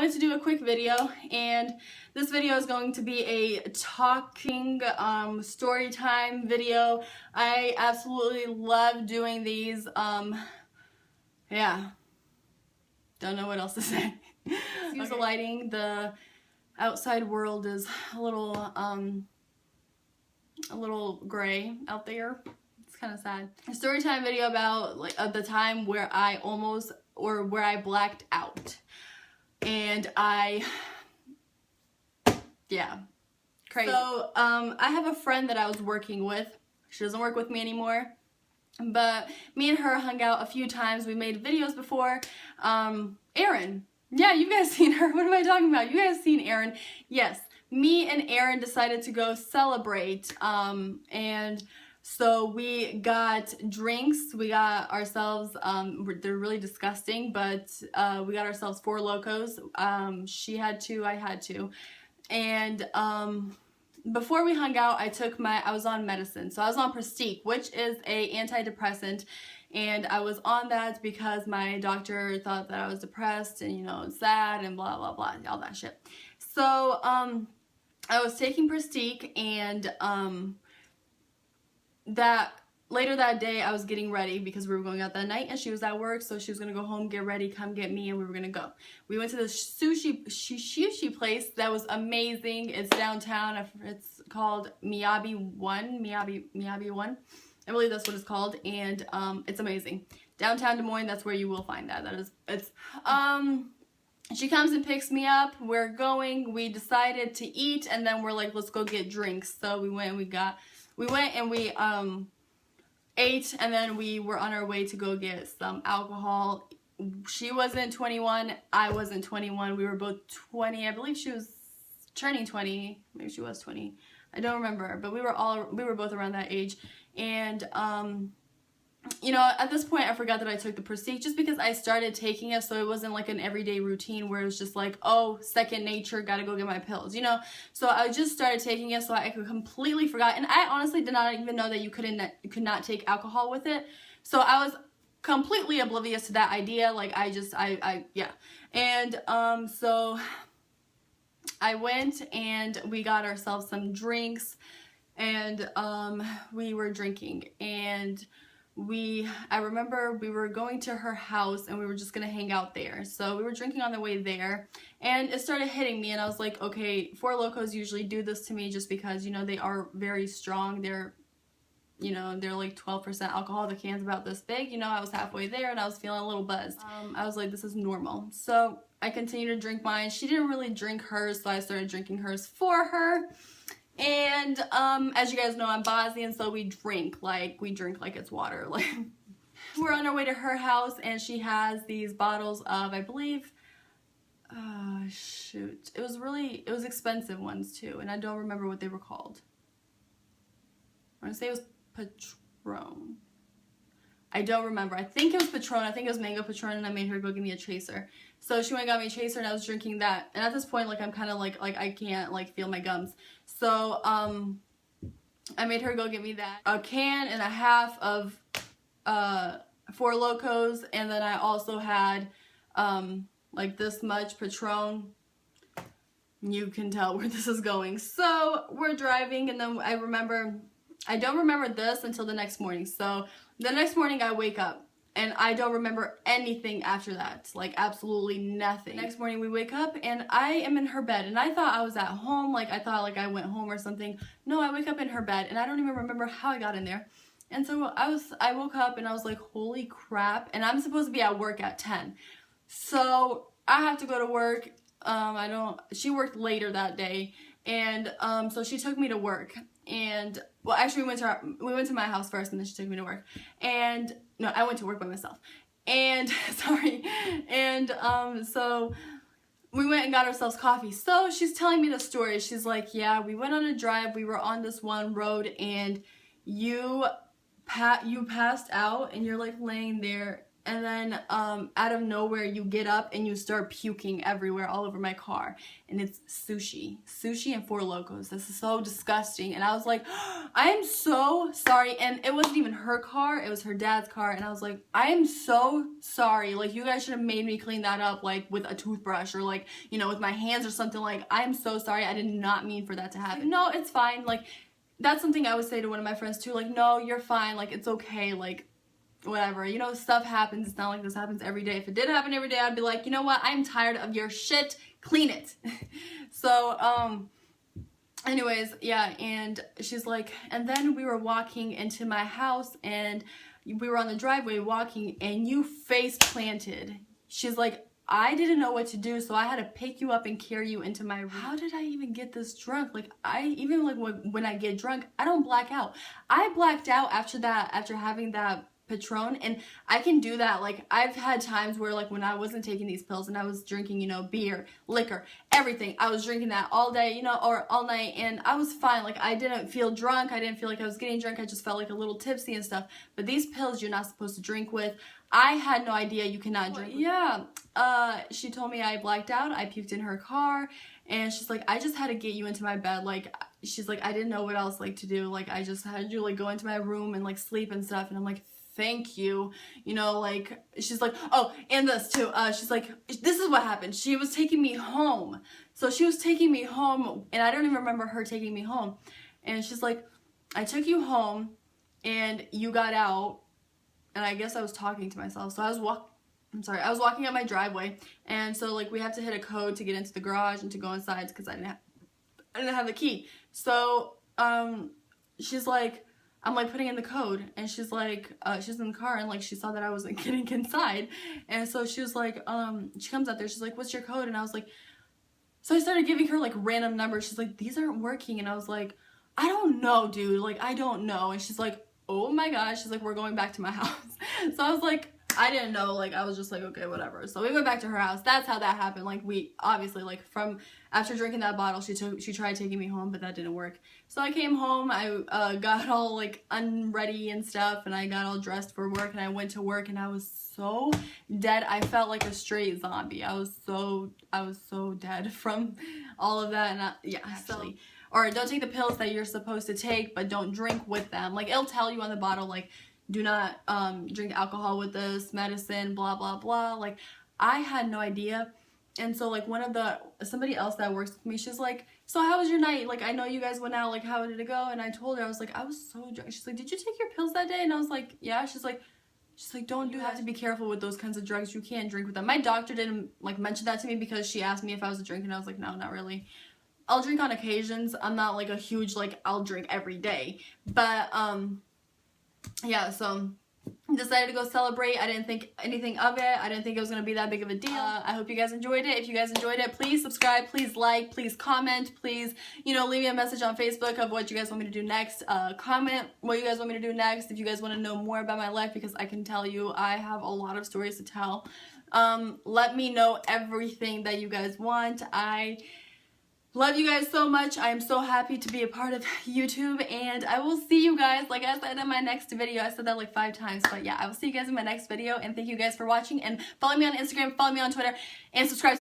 wanted to do a quick video, and this video is going to be a talking story time video. I absolutely love doing these. Yeah, don't know what else to say. Excuse the lighting. The outside world is a little gray out there. It's kind of sad. A story time video about the time where I blacked out. And yeah, crazy. So, I have a friend that I was working with. She doesn't work with me anymore, but me and her hung out a few times. We made videos before. Erin. Yeah, you guys seen her. What am I talking about? You guys seen Erin. Yes, me and Erin decided to go celebrate, and so we got drinks. We got ourselves, they're really disgusting, but we got ourselves 4 Locos. She had 2, I had 2. And before we hung out, I was on medicine. So I was on Prestique, which is a antidepressant. And I was on that because my doctor thought that I was depressed and, you know, sad and blah, blah, blah, all that shit. So I was taking Prestique, and later that day I was getting ready because we were going out that night and she was at work, so she was gonna go home, get ready, come get me, and we were gonna go. We went to the sushi place that was amazing. It's downtown. It's called Miyabi One. I believe that's what it's called, and it's amazing. Downtown Des Moines, that's where you will find that. She comes and picks me up. We're going. We decided to eat, and then we're like, let's go get drinks. So we went and we ate, and then we were on our way to go get some alcohol. She wasn't 21, I wasn't 21. We were both 20. I believe she was turning 20. Maybe she was 20. I don't remember, but we were both around that age. And you know, at this point I forgot that I took the Prestige just because I started taking it, so it wasn't like an everyday routine where it was just like, oh, second nature, gotta go get my pills, you know. So I just started taking it, so I completely forgot, and I honestly did not even know that you could not take alcohol with it. So I was completely oblivious to that idea. Like yeah. And so I went and we got ourselves some drinks, and we were drinking, and I remember we were going to her house and we were just gonna hang out there. So we were drinking on the way there, and it started hitting me, and I was like, okay, 4 Locos usually do this to me just because, you know, they are very strong. They're like 12% alcohol. The can's about this big. You know, I was halfway there and I was feeling a little buzzed. I was like, this is normal. So I continued to drink mine. She didn't really drink hers, so I started drinking hers for her. And as you guys know, I'm Bosnian, so we drink like it's water. Like, we're on our way to her house, and she has these bottles of, I believe, shoot, it was expensive ones too, and I don't remember what they were called. I want to say it was Patron. I don't remember. I think it was Patron. I think it was Mango Patron, and I made her go give me a chaser. So she went and got me a chaser, and I was drinking that. And at this point, like, I'm kind of like I can't like feel my gums. So I made her go get me that. A can and a half of 4 Locos, and then I also had like this much Patron. You can tell where this is going. So we're driving, and then I don't remember this until the next morning. So the next morning I wake up, and I don't remember anything after that. Like, absolutely nothing. Next morning we wake up, and I am in her bed, and I thought I was at home. Like, I thought like I went home or something. No, I wake up in her bed, and I don't even remember how I got in there. And so I woke up, and I was like, holy crap. And I'm supposed to be at work at 10. So I have to go to work. She worked later that day, and so she took me to work. And well, actually we went to my house first, and then she took me to work. And no, I went to work by myself. And sorry. And so we went and got ourselves coffee. So she's telling me the story. She's like, yeah, we went on a drive. We were on this one road, and you passed out, and you're like laying there and then out of nowhere you get up and you start puking everywhere all over my car, and it's sushi and Four Locos. This is so disgusting. And I was like, I am so sorry. And it wasn't even her car, it was her dad's car, and I was like, I am so sorry, like you guys should have made me clean that up like with a toothbrush or like, you know, with my hands or something. Like, I am so sorry, I did not mean for that to happen. Like, no, it's fine. Like, that's something I would say to one of my friends too, like, no, you're fine, like it's okay, like whatever, you know, stuff happens. It's not like this happens every day. If it did happen every day, I'd be like, you know what, I'm tired of your shit, clean it. So anyways, yeah, and she's like, and then we were walking into my house and we were on the driveway walking and you face planted. She's like, I didn't know what to do, so I had to pick you up and carry you into my room. How did I even get this drunk? Like, even like when I get drunk, I don't black out. I blacked out after that, after having that Patron, and I can do that. Like, I've had times where like when I wasn't taking these pills and I was drinking, you know, beer, liquor, everything, I was drinking that all day, you know, or all night, and I was fine. Like, I didn't feel drunk, I didn't feel like I was getting drunk, I just felt like a little tipsy and stuff. But these pills you're not supposed to drink with. I had no idea you cannot drink. Yeah, she told me I blacked out, I puked in her car, and she's like, I just had to get you into my bed. Like, she's like, I didn't know what else like to do. Like, I just had you like go into my room and like sleep and stuff. And I'm like, thank you, you know, like, she's like, oh, and this too, she's like, this is what happened. She was taking me home. So she was taking me home, and I don't even remember her taking me home. And she's like, I took you home, and you got out, and I guess I was talking to myself. So I was walking up my driveway, and so like we have to hit a code to get into the garage and to go inside because I didn't have the key. So she's like, I'm like putting in the code, and she's like, she's in the car, and like she saw that I wasn't getting inside, and so she was like, she comes out there, she's like, what's your code? And I was like, so I started giving her like random numbers. She's like, these aren't working, and I was like, I don't know, dude, like I don't know. And she's like, oh my gosh, she's like, we're going back to my house. So I was like, I didn't know, like I was just like, okay, whatever. So we went back to her house. That's how that happened. Like, we obviously, like, from after drinking that bottle, she tried taking me home, but that didn't work. So I came home, I got all like unready and stuff, and I got all dressed for work, and I went to work, and I was so dead. I felt like a straight zombie. I was so dead from all of that. And yeah, actually, or don't take the pills that you're supposed to take, but don't drink with them. Like, it'll tell you on the bottle, like, do not drink alcohol with this medicine, blah blah blah. Like, I had no idea. And so like somebody else that works with me, she's like, so how was your night? Like, I know you guys went out, like how did it go? And I told her, I was like, I was so drunk. She's like, did you take your pills that day? And I was like, yeah. She's like, don't you have to be careful with those kinds of drugs, you can't drink with them. My doctor didn't like mention that to me because she asked me if I was a drinker, and I was like, no, not really. I'll drink on occasions. I'm not like a huge, like, I'll drink every day. But yeah, so decided to go celebrate. I didn't think anything of it. I didn't think it was going to be that big of a deal. I hope you guys enjoyed it. If you guys enjoyed it, please subscribe, please like, please comment, please, you know, leave me a message on Facebook of what you guys want me to do next. Comment what you guys want me to do next if you guys want to know more about my life, because I can tell you I have a lot of stories to tell. Let me know everything that you guys want. I love you guys so much. I am so happy to be a part of YouTube, and I will see you guys, like I said, in my next video. I said that like 5 times, but yeah, I will see you guys in my next video, and thank you guys for watching, and follow me on Instagram, follow me on Twitter, and subscribe.